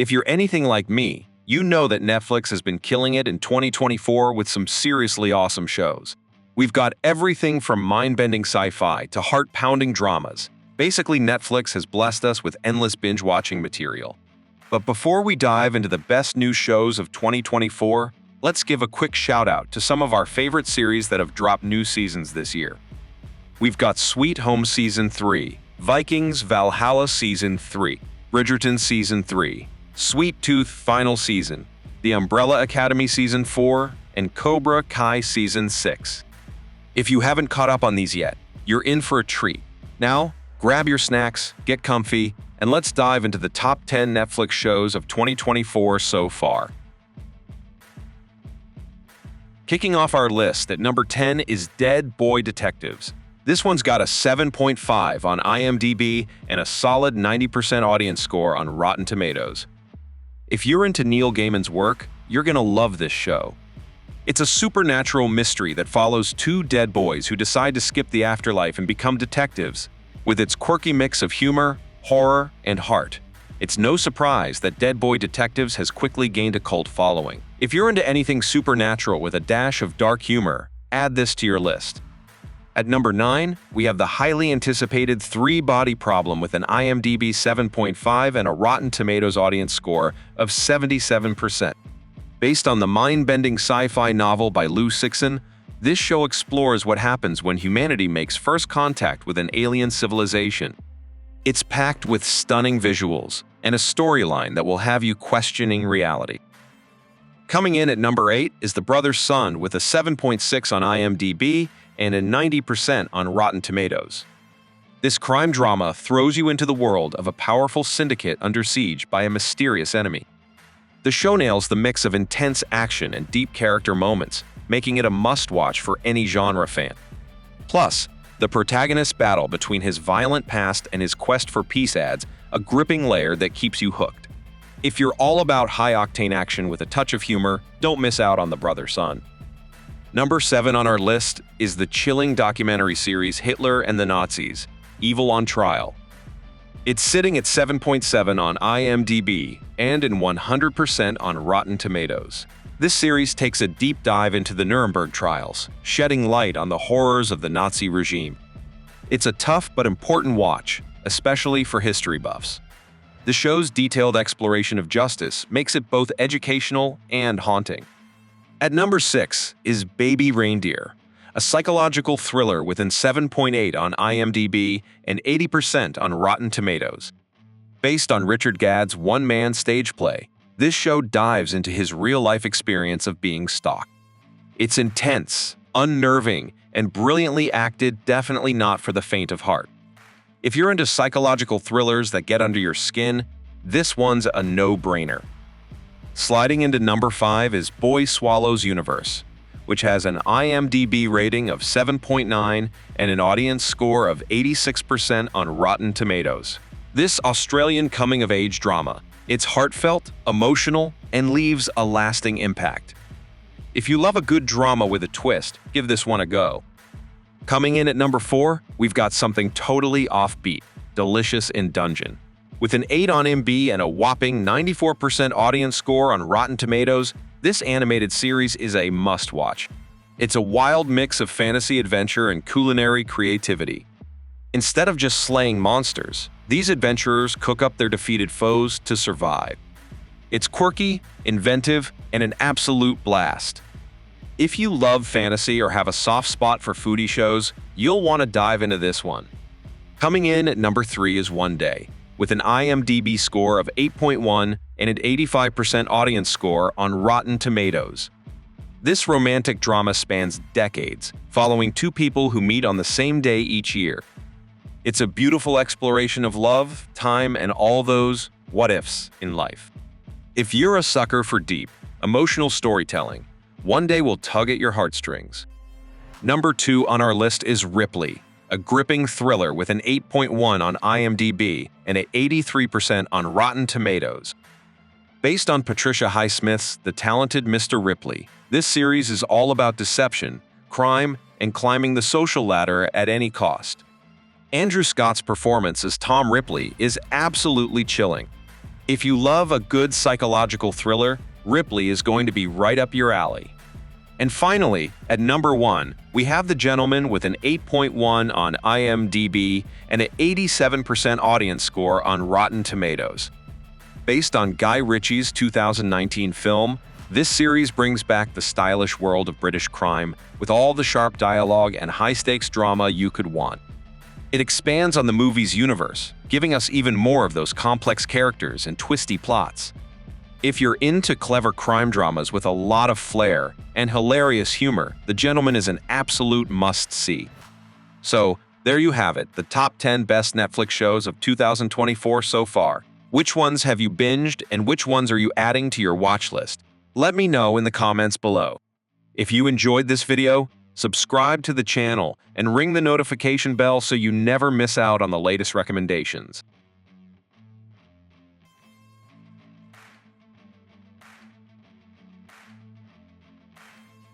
If you're anything like me, you know that Netflix has been killing it in 2024 with some seriously awesome shows. We've got everything from mind-bending sci-fi to heart-pounding dramas. Basically, Netflix has blessed us with endless binge-watching material. But before we dive into the best new shows of 2024, let's give a quick shout-out to some of our favorite series that have dropped new seasons this year. We've got Sweet Home Season 3, Vikings Valhalla Season 3, Bridgerton Season 3, Sweet Tooth Final Season, The Umbrella Academy Season 4, and Cobra Kai Season 6. If you haven't caught up on these yet, you're in for a treat. Now, grab your snacks, get comfy, and let's dive into the top 10 Netflix shows of 2024 so far. Kicking off our list at number 10 is Dead Boy Detectives. This one's got a 7.5 on IMDb and a solid 90% audience score on Rotten Tomatoes. If you're into Neil Gaiman's work, you're gonna love this show. It's a supernatural mystery that follows two dead boys who decide to skip the afterlife and become detectives. With its quirky mix of humor, horror, and heart, it's no surprise that Dead Boy Detectives has quickly gained a cult following. If you're into anything supernatural with a dash of dark humor, add this to your list. At number 9, we have the highly anticipated Three Body Problem with an IMDb 7.5 and a Rotten Tomatoes audience score of 77%. Based on the mind-bending sci-fi novel by Lou Sixon, this show explores what happens when humanity makes first contact with an alien civilization. It's packed with stunning visuals and a storyline that will have you questioning reality. Coming in at number 8 is The Brother's Son with a 7.6 on IMDb and a 90% on Rotten Tomatoes. This crime drama throws you into the world of a powerful syndicate under siege by a mysterious enemy. The show nails the mix of intense action and deep character moments, making it a must-watch for any genre fan. Plus, the protagonist's battle between his violent past and his quest for peace adds a gripping layer that keeps you hooked. If you're all about high-octane action with a touch of humor, don't miss out on The Brother's Son. Number 7 on our list is the chilling documentary series Hitler and the Nazis, Evil on Trial. It's sitting at 7.7 on IMDb and in 100% on Rotten Tomatoes. This series takes a deep dive into the Nuremberg trials, shedding light on the horrors of the Nazi regime. It's a tough but important watch, especially for history buffs. The show's detailed exploration of justice makes it both educational and haunting. At number 6 is Baby Reindeer, a psychological thriller with an 7.8 on IMDb and 80% on Rotten Tomatoes. Based on Richard Gadd's one-man stage play, this show dives into his real-life experience of being stalked. It's intense, unnerving, and brilliantly acted, definitely not for the faint of heart. If you're into psychological thrillers that get under your skin, this one's a no-brainer. Sliding into number 5 is Boy Swallows Universe, which has an IMDb rating of 7.9 and an audience score of 86% on Rotten Tomatoes. This Australian coming-of-age drama, it's heartfelt, emotional, and leaves a lasting impact. If you love a good drama with a twist, give this one a go. Coming in at number 4, we've got something totally offbeat, Delicious in Dungeon. With an 8 on IMDb and a whopping 94% audience score on Rotten Tomatoes, this animated series is a must-watch. It's a wild mix of fantasy adventure and culinary creativity. Instead of just slaying monsters, these adventurers cook up their defeated foes to survive. It's quirky, inventive, and an absolute blast. If you love fantasy or have a soft spot for foodie shows, you'll want to dive into this one. Coming in at number 3 is One Day, with an IMDb score of 8.1 and an 85% audience score on Rotten Tomatoes. This romantic drama spans decades, following two people who meet on the same day each year. It's a beautiful exploration of love, time, and all those what-ifs in life. If you're a sucker for deep, emotional storytelling, One Day will tug at your heartstrings. Number 2 on our list is Ripley, a gripping thriller with an 8.1 on IMDb and an 83% on Rotten Tomatoes. Based on Patricia Highsmith's The Talented Mr. Ripley, this series is all about deception, crime, and climbing the social ladder at any cost. Andrew Scott's performance as Tom Ripley is absolutely chilling. If you love a good psychological thriller, Ripley is going to be right up your alley. And finally, at number 1, we have The Gentleman with an 8.1 on IMDb and an 87% audience score on Rotten Tomatoes. Based on Guy Ritchie's 2019 film, this series brings back the stylish world of British crime with all the sharp dialogue and high-stakes drama you could want. It expands on the movie's universe, giving us even more of those complex characters and twisty plots. If you're into clever crime dramas with a lot of flair and hilarious humor, The Gentleman is an absolute must-see. So, there you have it, the top 10 best Netflix shows of 2024 so far. Which ones have you binged and which ones are you adding to your watch list? Let me know in the comments below. If you enjoyed this video, subscribe to the channel and ring the notification bell so you never miss out on the latest recommendations.